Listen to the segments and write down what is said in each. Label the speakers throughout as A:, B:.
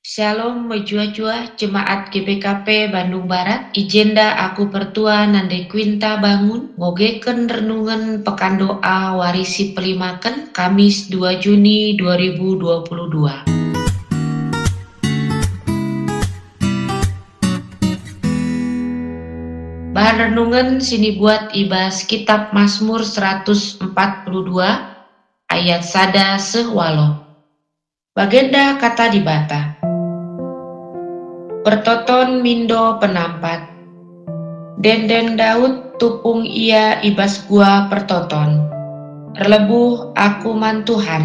A: Shalom mejua-jua Jemaat GBKP Bandung Barat. Ijenda aku pertua nande Quinta bangun ngogeken renungan pekan doa warisi pelimaken Kamis 2 Juni 2022. Bahan renungan sini buat ibas kitab Mazmur 142 ayat sada sehwalo. Bagenda kata dibata. Pertoton mindo penampat. Denden Daud tupung ia ibas gua pertoton. Erlebuh aku man Tuhan.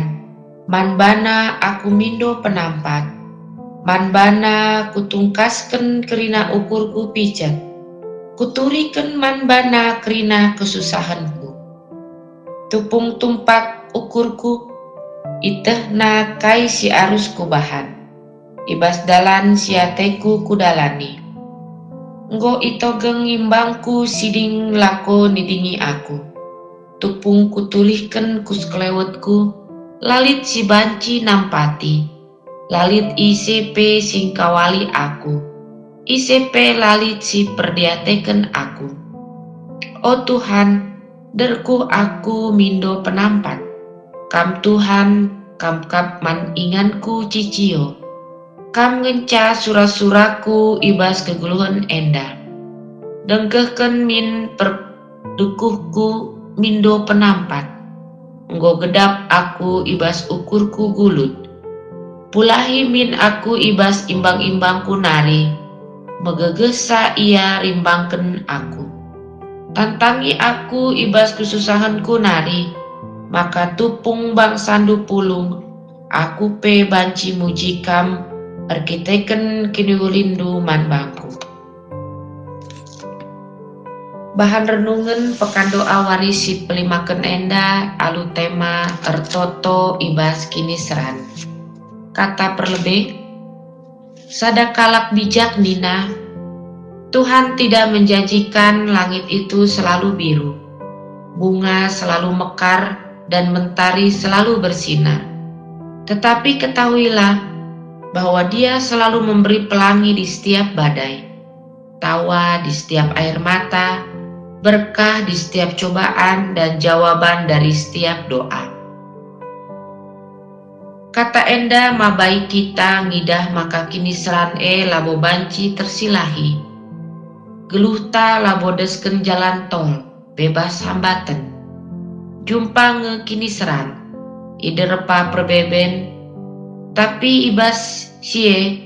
A: Man bana aku mindo penampat. Man bana kutungkasken kerina ukurku pijet. Kuturiken man bana kerina kesusahanku. Tupung tumpak ukurku. Iteh na kai si arus kubahan. Ibas dalan siateku kudalani. Nggo itogeng imbangku siding lako nidingi aku. Tupung kutulihken kusklewetku. Lalit si banci nampati. Lalit ICP sing kawali aku. ICP lalit si perdiateken aku. O Tuhan, derku aku mindo penampat. Kam Tuhan, kam kap man inganku cicio. Kam ngenca surah-suraku ibas keguluhan enda. Denggehken min perdukuhku mindo penampat. Nggo gedap aku ibas ukurku gulut. Pulahi min aku ibas imbang-imbangku nari. Megegesa ia rimbangken aku. Tantangi aku ibas kesusahanku nari. Maka tupung bang sandu pulung. Aku pe banci mujikam. Erkiteken kini ulindu man bangku. Bahan renungan pekan doa warisi pelimaken enda alu tema tertoto ibas kini seran. Kata perlebih. Sadakalak bijak Nina, Tuhan tidak menjanjikan langit itu selalu biru, bunga selalu mekar dan mentari selalu bersinar. Tetapi ketahuilah bahwa Dia selalu memberi pelangi di setiap badai, tawa di setiap air mata, berkah di setiap cobaan dan jawaban dari setiap doa. Kata enda mabai kita ngidah maka kini seran labo banci tersilahi. Geluhta labo desken jalan tol, bebas hambatan. Jumpa nge kini seran, ide repa perbeben. Tapi ibas sie,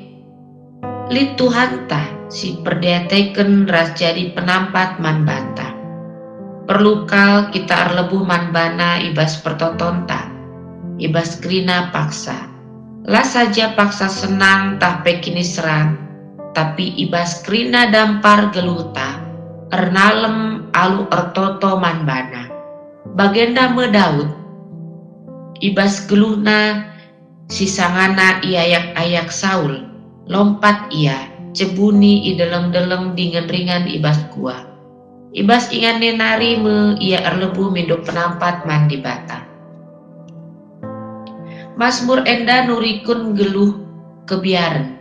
A: lit Tuhan tah si perdiateken ras jadi penampat man banta. Perlukal kita arlebuh man bana ibas pertotonta. Ibas krina paksa. Lah saja paksa senang tah pekini seran. Tapi ibas krina dampar geluta. Ernalem alu ertoto manbana. Bagenda me Daud. Ibas geluhna sisangana iayak-ayak Saul. Lompat ia. Cebuni ideleng-deleng dingen ringan ibas gua. Ibas ingan nenari me ia erlebu mindo penampat mandi bata. Mazmur enda nurikun geluh kebiaren.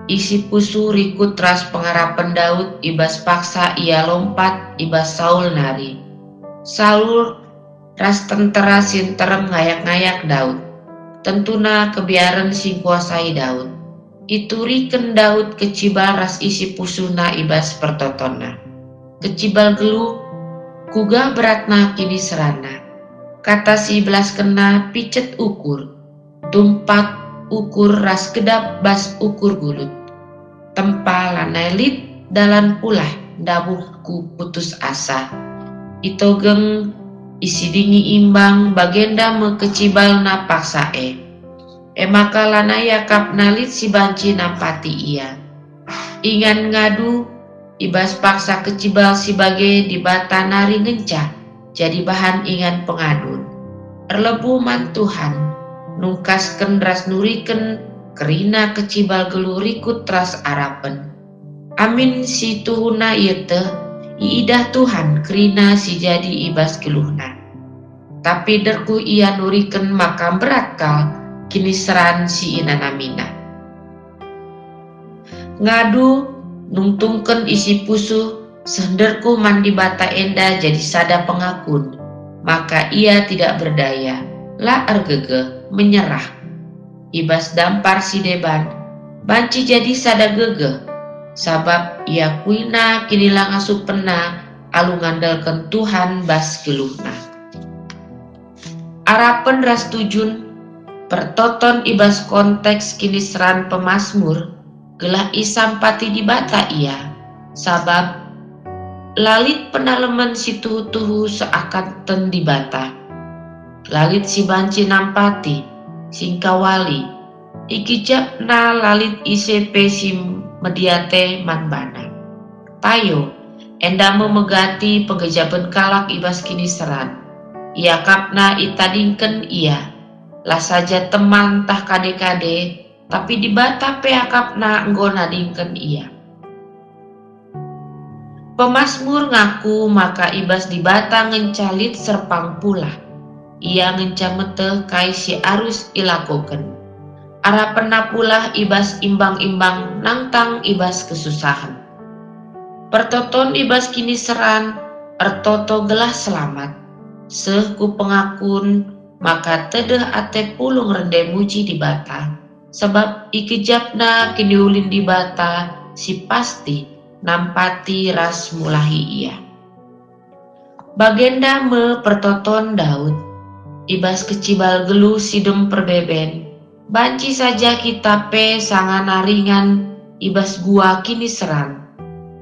A: Isi pusu rikut ras pengarapan Daud ibas paksa ia lompat ibas Saul nari. Saul ras tentera sinterem ngayak-ngayak Daud. Tentuna kebiaren sing kuasai Daud. Ituriken Daud kecibal ras isi pusuna ibas pertotona. Kecibal geluh kuga beratna kini serana. Kata si belas kena picet ukur. Tumpak ukur ras kedap bas ukur gulut. Tempa lanailit dalan pulah dabuhku putus asa. Itogeng isi dingi imbang bagenda mekecibal na paksae. Maka lanaya kap nalit si banci nampati ia. Ingan ngadu ibas paksa kecibal si bage di bata nari ngencah. Jadi bahan ingan pengadun. Erlebu man Tuhan. Nungkasken ras nuriken kerina kecibal geluh rikut ras arapen. Amin si tuhuna iete iidah Tuhan kerina si jadi ibas geluhna. Tapi derku ia nuriken maka berat kal kini seran si inanamina. Ngadu nungtungken isi pusu senderku mandi bata enda jadi sada pengakun, maka ia tidak berdaya, la ergege menyerah. Ibas dampar si deban, banci jadi sada gege, sabab ia kuina kinilang asup pena alu ngandalkan Tuhan bas geluhna. Arapen ras tujun, pertoton ibas konteks kini seran pemazmur, gelah isampati di bata ia, sabab lalit penaleman si tuhu-tuhu seakan ten di bata. Lalit si banci nampati, singkawali, ikijapna lalit isepe si mediate manbana. Payo, enda memegati penggejaban kalak ibas kini seran. Ia kapna itadingken ia, lah saja teman tah kade-kade, tapi di bata pe akapna enggo nadingken ia. Pemazmur ngaku maka ibas di bata ngencalit serpang pula. Ia ngencamete kai si arus ilakoken. Arapena pula ibas imbang-imbang nangtang ibas kesusahan. Pertoton ibas kini seran, ertoto gelah selamat. Seh ku pengakun maka tedeh ate pulung rende muji di bata. Sebab ikejapna kini ulin di bata si pasti nampati ras mulahi ia. Bagenda me pertoton Daud, ibas kecibal gelu sidem perbeben, banci saja kita pe sangana ringan ibas gua kini seran.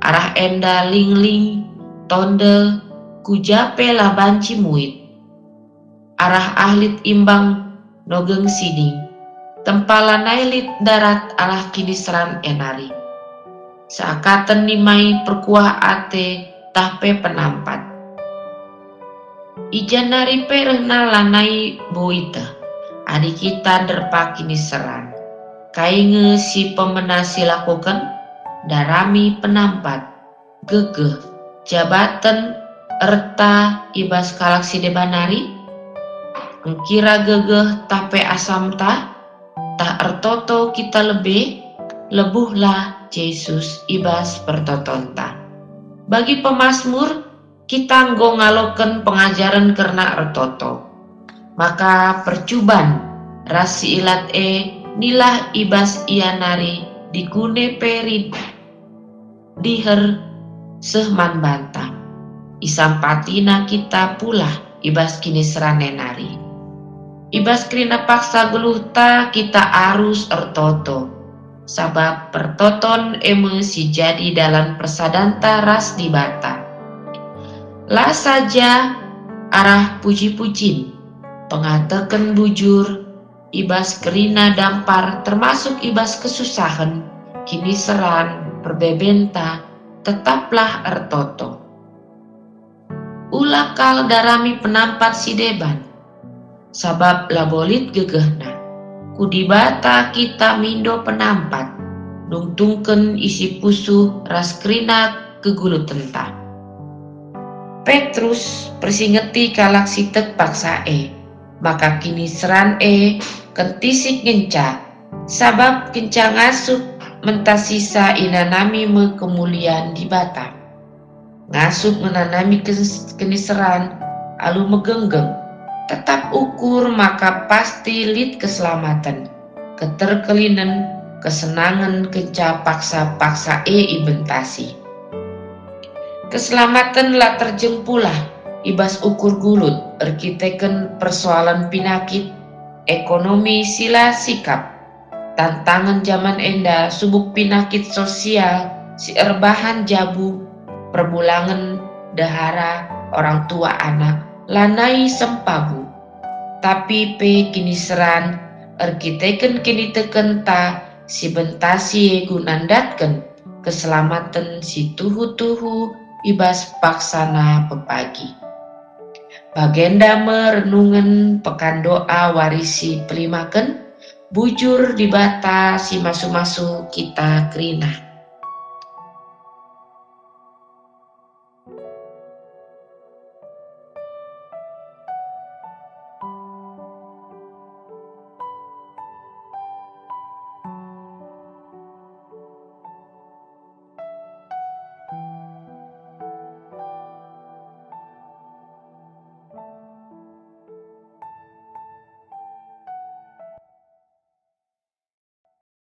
A: Arah enda ling-ling, tonde, kujape lah banci muit. Arah ahlit imbang nogeng siding, tempalan nailit darat alah kini seran enari. Seakaten nimai perkuah ate tahpe penampat. Ijan nari perehna lanai boita, adi kita derpa kini seran. Kainge si pemenasi lakukan, darami penampat, gegeh, jabatan, erta ibas kalak si debanari, engkira gegeh tape asam tah ertoto kita lebih, lebuhlah Yesus ibas pertotonta. Bagi pemazmur, kita nggo ngaloken pengajaran karena ertoto. Maka percuban rasi ilat nilah ibas ianari digune perid diher sehman banta. Isampatina kita pula ibas kini seranenari. Ibas krina paksa geluhta kita arus ertoto. Sabab pertoton emosi jadi dalam persadanta ras di bata. Lah saja arah puji-pujin, pengateken bujur, ibas kerina dampar termasuk ibas kesusahan, kini seran, perbebenta, tetaplah ertoto. Ulakal darami penampat si deban, sabab labolit gegehna. Kudibata kita mindo penampat, nungtungken isi pusu ras kerina kegulu tenta. Petrus persingeti kalak sitek paksa maka kini seran kentisik ngenca, sabab kenca ngasup mentasisa inanami me kemuliaan di bata. Ngasup menanami keniseran alu megenggeng, tetap ukur maka pasti lit keselamatan, keterkelinan, kesenangan kenca paksa-paksa ibentasi. Keselamatan lah terjempulah ibas ukur gulut, erkiteken persoalan pinakit, ekonomi sila sikap, tantangan zaman enda subuk pinakit sosial, si erbahan jabu, perbulangan, dahara, orang tua anak, lanai sempabu. Tapi kini seran, erkiteken kini tekenta, si bentasi gunandatken, keselamatan si tuhu-tuhu, ibas paksana pepagi. Bagenda merenungan pekan doa warisi pelimaken, bujur di bata si masu-masu kita kerina.